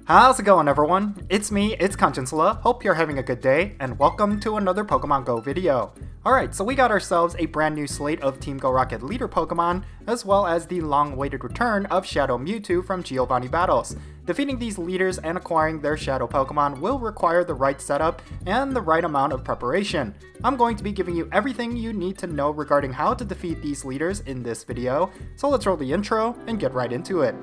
How's it going, everyone? It's me, it's Jinsula. Hope you're having a good day, and welcome to another Pokemon Go video. Alright, so we got ourselves a brand new slate of Team Go Rocket leader Pokemon, as well as the long-awaited return of Shadow Mewtwo from Giovanni Battles. Defeating these leaders and acquiring their Shadow Pokemon will require the right setup and the right amount of preparation. I'm going to be giving you everything you need to know regarding how to defeat these leaders in this video, so let's roll the intro and get right into it.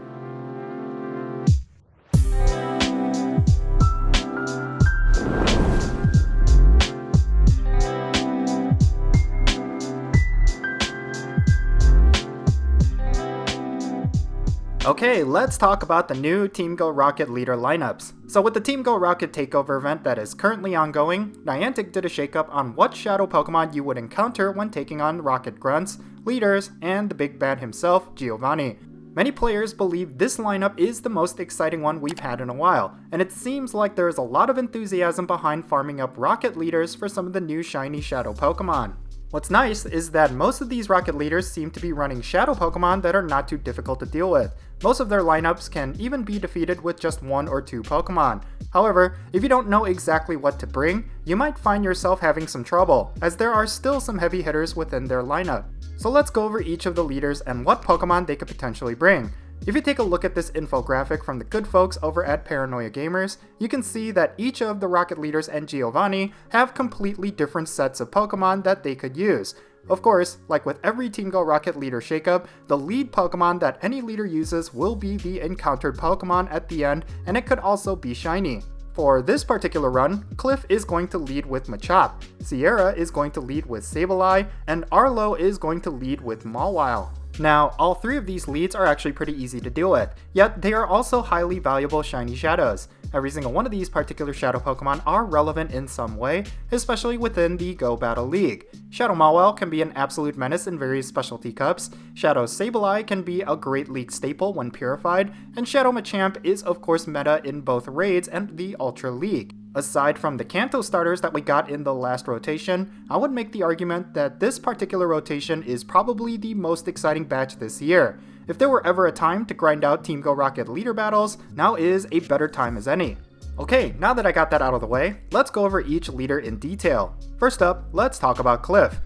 Okay, let's talk about the new Team Go Rocket leader lineups. So with the Team Go Rocket takeover event that is currently ongoing, Niantic did a shakeup on what Shadow Pokemon you would encounter when taking on Rocket Grunts, leaders, and the big bad himself, Giovanni. Many players believe this lineup is the most exciting one we've had in a while, and it seems like there is a lot of enthusiasm behind farming up Rocket leaders for some of the new shiny Shadow Pokemon. What's nice is that most of these Rocket leaders seem to be running Shadow Pokemon that are not too difficult to deal with. Most of their lineups can even be defeated with just 1 or 2 Pokemon. However, if you don't know exactly what to bring, you might find yourself having some trouble, as there are still some heavy hitters within their lineup. So let's go over each of the leaders and what Pokemon they could potentially bring. If you take a look at this infographic from the good folks over at Paranoia Gamers, you can see that each of the Rocket leaders and Giovanni have completely different sets of Pokemon that they could use. Of course, like with every Team Go Rocket leader shakeup, the lead Pokemon that any leader uses will be the encountered Pokemon at the end, and it could also be shiny. For this particular run, Cliff is going to lead with Machop, Sierra is going to lead with Sableye, and Arlo is going to lead with Mawile. Now, all 3 of these leads are actually pretty easy to deal with, yet they are also highly valuable shiny shadows. Every single one of these particular Shadow Pokemon are relevant in some way, especially within the Go Battle League. Shadow Mawile can be an absolute menace in various specialty cups, Shadow Sableye can be a great league staple when purified, and Shadow Machamp is of course meta in both raids and the Ultra League. Aside from the Kanto starters that we got in the last rotation, I would make the argument that this particular rotation is probably the most exciting batch this year. If there were ever a time to grind out Team Go Rocket leader battles, now is a better time as any. Okay, now that I got that out of the way, let's go over each leader in detail. First up, let's talk about Cliff.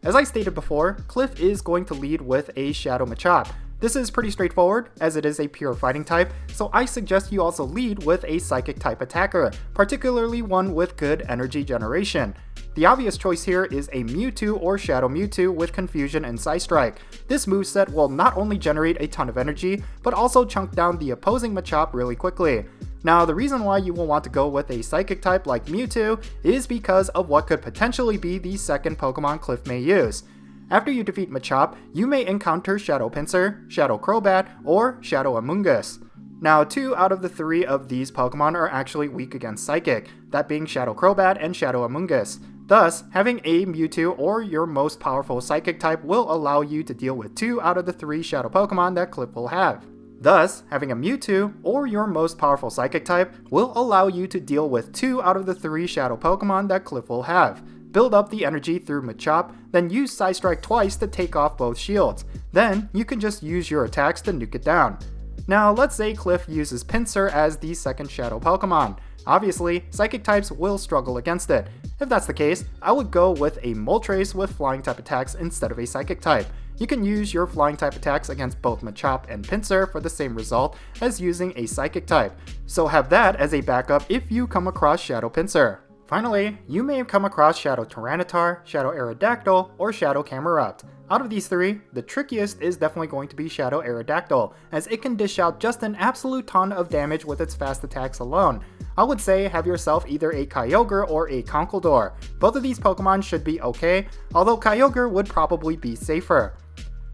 As I stated before, Cliff is going to lead with a Shadow Machop. This is pretty straightforward, as it is a pure fighting type, so I suggest you also lead with a psychic type attacker, particularly one with good energy generation. The obvious choice here is a Mewtwo or Shadow Mewtwo with Confusion and Psystrike. This moveset will not only generate a ton of energy, but also chunk down the opposing Machop really quickly. Now, the reason why you will want to go with a psychic type like Mewtwo is because of what could potentially be the second Pokemon Cliff may use. After you defeat Machop, you may encounter Shadow Pinsir, Shadow Crobat, or Shadow Amoonguss. Now, 2 out of the 3 of these Pokemon are actually weak against Psychic, that being Shadow Crobat and Shadow Amoonguss. Thus, having a Mewtwo or your most powerful Psychic type will allow you to deal with 2 out of the 3 Shadow Pokemon that Cliff will have. Thus, having a Mewtwo or your most powerful Psychic type will allow you to deal with 2 out of the 3 Shadow Pokemon that Cliff will have. Build up the energy through Machop, then use Psystrike twice to take off both shields. Then, you can just use your attacks to nuke it down. Now, let's say Cliff uses Pinsir as the second Shadow Pokemon. Obviously, Psychic types will struggle against it. If that's the case, I would go with a Moltres with Flying type attacks instead of a Psychic type. You can use your Flying type attacks against both Machop and Pinsir for the same result as using a Psychic type, so have that as a backup if you come across Shadow Pinsir. Finally, you may have come across Shadow Tyranitar, Shadow Aerodactyl, or Shadow Camerupt. Out of these 3, the trickiest is definitely going to be Shadow Aerodactyl, as it can dish out just an absolute ton of damage with its fast attacks alone. I would say have yourself either a Kyogre or a Conkeldurr. Both of these Pokemon should be okay, although Kyogre would probably be safer.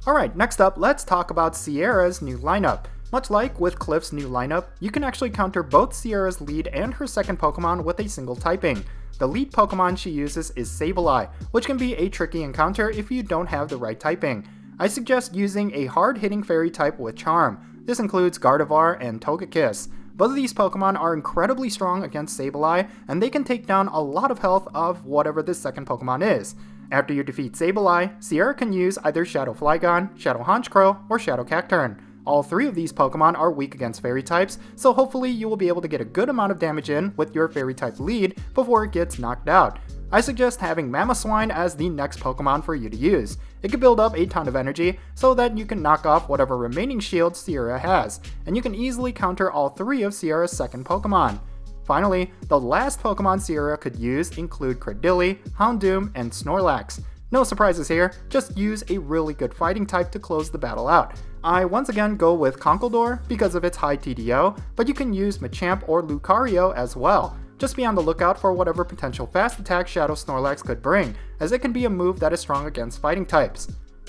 Alright, next up, let's talk about Sierra's new lineup. Much like with Cliff's new lineup, you can actually counter both Sierra's lead and her second Pokemon with a single typing. The lead Pokemon she uses is Sableye, which can be a tricky encounter if you don't have the right typing. I suggest using a hard-hitting fairy type with Charm. This includes Gardevoir and Togekiss. Both of these Pokemon are incredibly strong against Sableye, and they can take down a lot of health of whatever the second Pokemon is. After you defeat Sableye, Sierra can use either Shadow Flygon, Shadow Honchkrow, or Shadow Cacturn. All 3 of these Pokemon are weak against Fairy types, so hopefully you will be able to get a good amount of damage in with your Fairy type lead before it gets knocked out. I suggest having Mamoswine as the next Pokemon for you to use. It can build up a ton of energy so that you can knock off whatever remaining shields Sierra has, and you can easily counter all 3 of Sierra's second Pokemon. Finally, the last Pokemon Sierra could use include Cradily, Houndoom, and Snorlax. No surprises here, just use a really good fighting type to close the battle out. I once again go with Conkeldurr because of its high TDO, but you can use Machamp or Lucario as well. Just be on the lookout for whatever potential fast attack Shadow Snorlax could bring, as it can be a move that is strong against fighting types.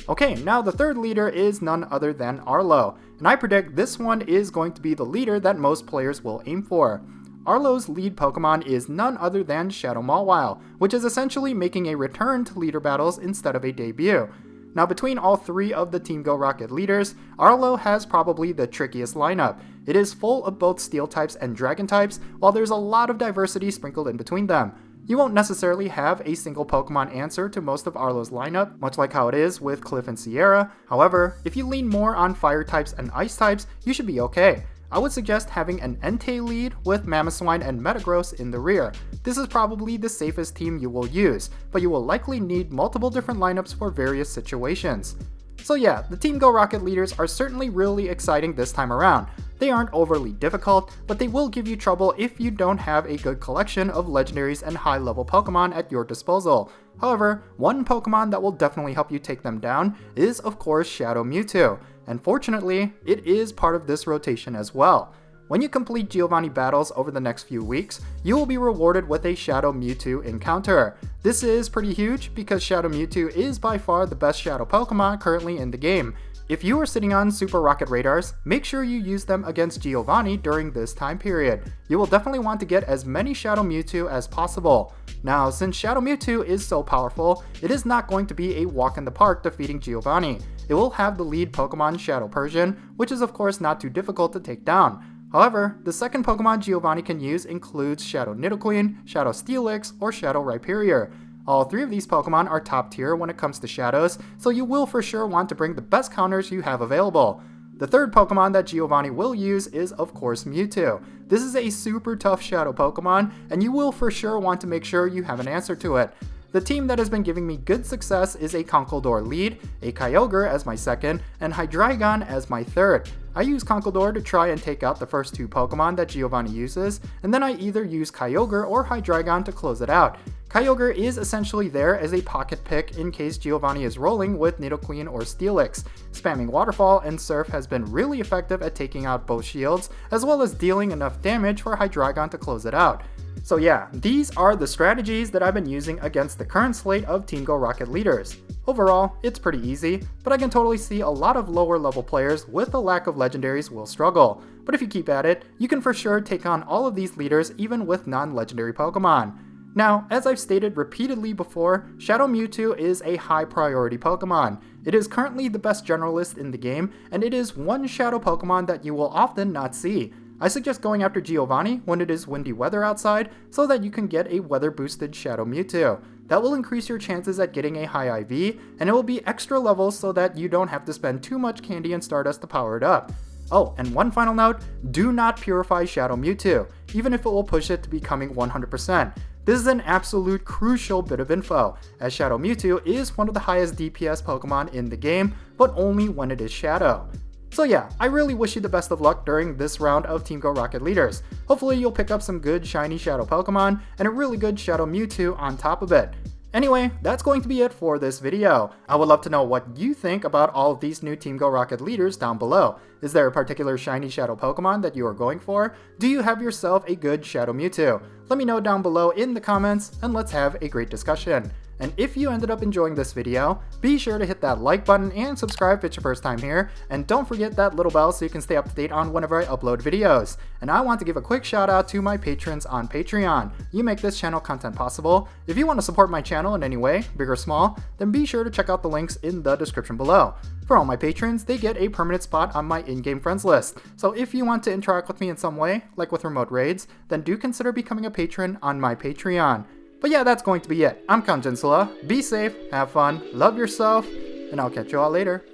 Okay, now the third leader is none other than Arlo, and I predict this one is going to be the leader that most players will aim for. Arlo's lead Pokemon is none other than Shadow Mawile, which is essentially making a return to leader battles instead of a debut. Now between all 3 of the Team Go Rocket leaders, Arlo has probably the trickiest lineup. It is full of both Steel types and Dragon types, while there's a lot of diversity sprinkled in between them. You won't necessarily have a single Pokemon answer to most of Arlo's lineup, much like how it is with Cliff and Sierra. However, if you lean more on Fire types and Ice types, you should be okay. I would suggest having an Entei lead with Mamoswine and Metagross in the rear. This is probably the safest team you will use, but you will likely need multiple different lineups for various situations. So yeah, the Team Go Rocket leaders are certainly really exciting this time around. They aren't overly difficult, but they will give you trouble if you don't have a good collection of legendaries and high level Pokemon at your disposal. However, one Pokemon that will definitely help you take them down is of course Shadow Mewtwo, and fortunately, it is part of this rotation as well. When you complete Giovanni Battles over the next few weeks, you will be rewarded with a Shadow Mewtwo encounter. This is pretty huge because Shadow Mewtwo is by far the best Shadow Pokemon currently in the game. If you are sitting on Super Rocket Radars, make sure you use them against Giovanni during this time period. You will definitely want to get as many Shadow Mewtwo as possible. Now, since Shadow Mewtwo is so powerful, it is not going to be a walk in the park defeating Giovanni. It will have the lead Pokemon Shadow Persian, which is of course not too difficult to take down. However, the second Pokemon Giovanni can use includes Shadow Nidoqueen, Shadow Steelix, or Shadow Rhyperior. All 3 of these Pokemon are top tier when it comes to Shadows, so you will for sure want to bring the best counters you have available. The third Pokemon that Giovanni will use is of course Mewtwo. This is a super tough Shadow Pokemon, and you will for sure want to make sure you have an answer to it. The team that has been giving me good success is a Conkeldurr lead, a Kyogre as my second, and Hydreigon as my third. I use Conkeldurr to try and take out the first 2 Pokemon that Giovanni uses, and then I either use Kyogre or Hydreigon to close it out. Kyogre is essentially there as a pocket pick in case Giovanni is rolling with Nidoqueen or Steelix. Spamming Waterfall and Surf has been really effective at taking out both shields, as well as dealing enough damage for Hydreigon to close it out. So yeah, these are the strategies that I've been using against the current slate of Team Go Rocket leaders. Overall, it's pretty easy, but I can totally see a lot of lower level players with a lack of legendaries will struggle. But if you keep at it, you can for sure take on all of these leaders even with non-legendary Pokemon. Now, as I've stated repeatedly before, Shadow Mewtwo is a high priority Pokemon. It is currently the best generalist in the game, and it is one Shadow Pokemon that you will often not see. I suggest going after Giovanni when it is windy weather outside so that you can get a weather boosted Shadow Mewtwo. That will increase your chances at getting a high IV, and it will be extra levels so that you don't have to spend too much candy and Stardust to power it up. Oh, and one final note, do not purify Shadow Mewtwo, even if it will push it to becoming 100%. This is an absolute crucial bit of info, as Shadow Mewtwo is one of the highest DPS Pokemon in the game, but only when it is Shadow. So yeah, I really wish you the best of luck during this round of Team Go Rocket leaders. Hopefully you'll pick up some good shiny Shadow Pokemon and a really good Shadow Mewtwo on top of it. Anyway, that's going to be it for this video. I would love to know what you think about all of these new Team Go Rocket leaders down below. Is there a particular shiny Shadow Pokemon that you are going for? Do you have yourself a good Shadow Mewtwo? Let me know down below in the comments and let's have a great discussion. And if you ended up enjoying this video, be sure to hit that like button and subscribe if it's your first time here, and don't forget that little bell so you can stay up to date on whenever I upload videos. And I want to give a quick shout out to my patrons on Patreon. You make this channel content possible. If you want to support my channel in any way, big or small, then be sure to check out the links in the description below. For all my patrons, they get a permanent spot on my in-game friends list. So if you want to interact with me in some way, like with remote raids, then do consider becoming a patron on my Patreon. But yeah, that's going to be it. I'm Jinsula. Be safe, have fun, love yourself, and I'll catch you all later.